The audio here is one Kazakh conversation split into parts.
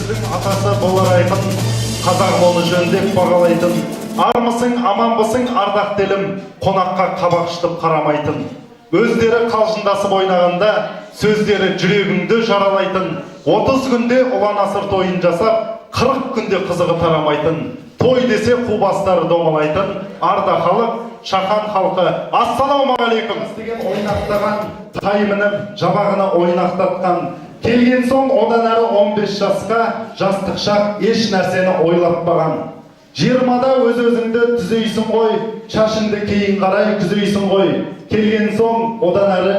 сөздің атасы болар айқын, қазақ оны жөндеп бағалайтын. Армысың, аманбысың, ардақ елім, қонаққа қабақшытып қарамайтын. Өздері қалжыңдасып ойнағанда, сөздері жүрегіңді жаралайтын. 30 күнде ұлан асыр тойын жасап, 40 күнде қызығы тарамайтын. Той десе қу бастары домалайтын, арда халық, шахан халқы. Ассалаумағалейкум. Деген ойнақтаған, таймынып, жабағына ойнақтатқан. Келген соң одан әрі 15 жасқа, жастық шақ еш нәрсені ойлатпаған. 20-да өз-өзіңді түзейсің ғой, шашыңды кейін қарай күзейсің ғой. Келген соң одан әрі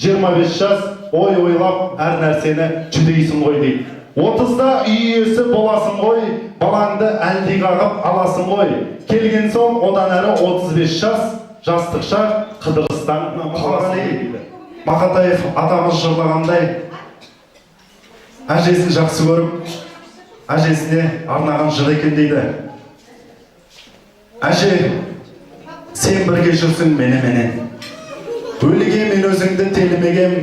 25 жас ой ойлап әр нәрсені жүдейсің ғой дейді. 30-да үй иесі боласың ғой, балаңды әлди қағып аласың ғой. Келген соң одан әрі 35 жас, жастық шақ Қыдырыстан Мақатаев атамыз жырлағандай, әжесін жақсы көріп, әжесіне арнаған жыр екен дейді. Әже, сен бірге жүрсің меніменен. Өліге мен өзіңді телімегем,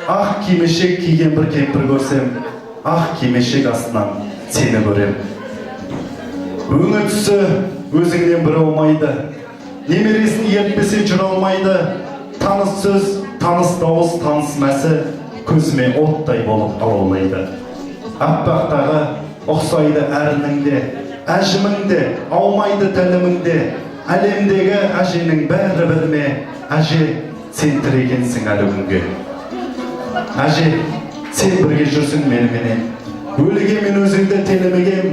ақ кимешек киген бір кемпір көрсем, ақ кимешек астынан сені көрем. Өңі түсі өзіңнен бір олмайды, немересін ертпесе жүр алмайды. Таныс сөз, таныс дауыс, таныс мәсі көзіме оттай болып алаулайды. Аппақтағы ұқсайды әрініңде, әжіміңде, аумайды тәліміңде. Әлемдегі әженің бәрі бірме, әже, сен тірегенсің әлі күнге. Әже, сен бірге жүрсің меніменен. Өліге мен өзіңді телімегем,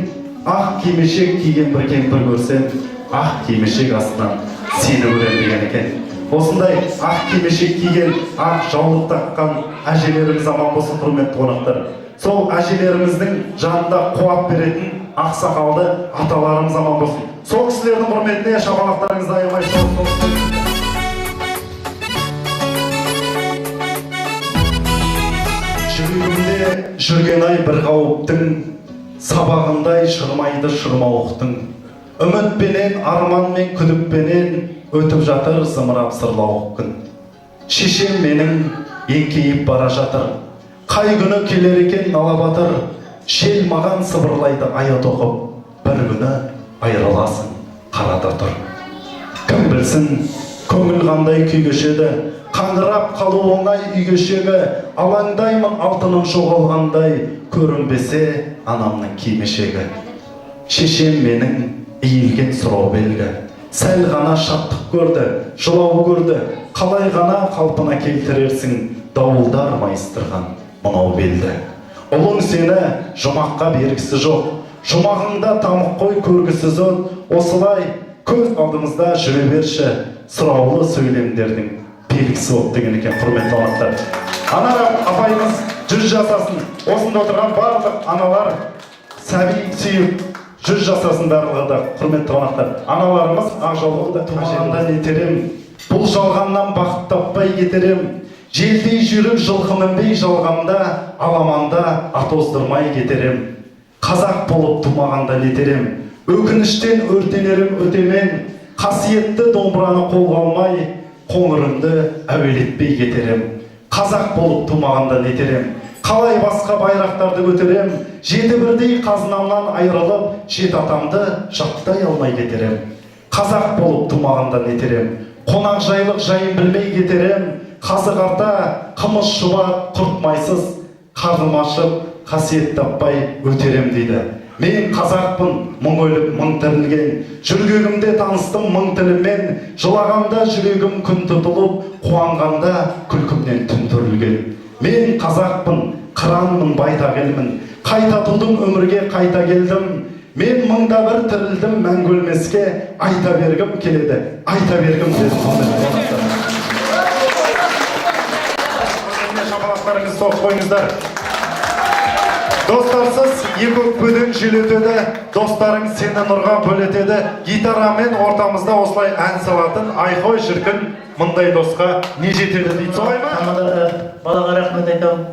ақ кимешек киген бір кемпір көрсем, ақ кимешек астынан сені көрем деген екен. Осындай ақ кимешек киген, ақ жаулық таққан әжелеріміз аман болсын, құрметті қонақтар. Сол әжелеріміздің жанында қуат беретін ақсақалды аталарымыз аман болсын. Сол кісілердің құрметіне шапалақтарыңызды аямай соғып. Жүрегімде жүрген ай бір қауіптің, сабағындай шырмайды шырмауықтың. Үмітпенен, арманмен, күдікпенен өтіп жатыр зымырап сырлауық күн. Шешем менің еңкейіп бара жатыр, қай күні келер екен нала батыр. Шел маған сыбырлайды аят оқып, бір күні айырыласың қарада тұр. Кім білсін, көңіл қандай күй кешеді, қаңырап қалу оңай үй кешегі. Алаңдаймын алтыным жоғалғандай, көрінбесе анамның кимешегі. Шешем менің иілген сұрау белгі, сәл ғана шаттық көрді, жылау көрді. Қалай ғана қалпына келтірерсің, дауылдар майыстырған мынау белді. Ұлың сені жұмаққа бергісі жоқ, жұмағыңда тамық қой көргісіз от. Осылай көз алдымызда жүре берші, сұраулы сөйлемдердің белгісі от деген екен, құрметті қонақтар. Аналар апайымыз 100 жасасын, осында отырған барлық аналар сәби сүйіп 100 жасасын барлығы да, құрметті қонақтар. Аналарымыз ақжаулықты туғанда нетерем, бұл жалғаннан бақыт таппай кетерем. Желдей жүріп жылқы мінбей жалғанда, аламанда ат оздырмай кетерем. Қазақ болып тумағанда нетерем, өкініштен өртенерім өтемен. Қасиетті домбыраны қолға алмай, қоңырымды әуелетпей кетерем. Қазақ болып тумағанда нетерем, қалай басқа байрақтарды көтерем. Жеті бірдей қазынамнан айырылып, жет атамды жаттай алмай кетерем. Қазақ болып тумағанда нетерем, қонақ жайлық жайын білмей кетерем. Қазы қарта, қымыз шұбат, құрт майсыз, қарным ашып, қасиет таппай өтерем дейді. Мен қазақпын, мың өліп, мың тірілген, жүргегімде таныстым мың тіліммен. Жылағанда жүрегім күн тұтылып, қуанғанда күлкімнен түн түрілген. Мен қазақпын, қыранмын, байтақ елмін, қайта тудым өмірге қайта келдім. Мен мыңда бір тірілдім мәңгі өлмеске, айта бергім келеді, айта бергім деді. Шапалақтарыңызды соғып қойыңыздар. Достарсыз екі өкпеден жел өтеді, достарың сені нұрға бөлетеді. Гитарамен ортамызда осылай ән салатын айқой шіркін, мұндай досқа не жетеді дейді, солай ма? Балаға рахмет айтамын.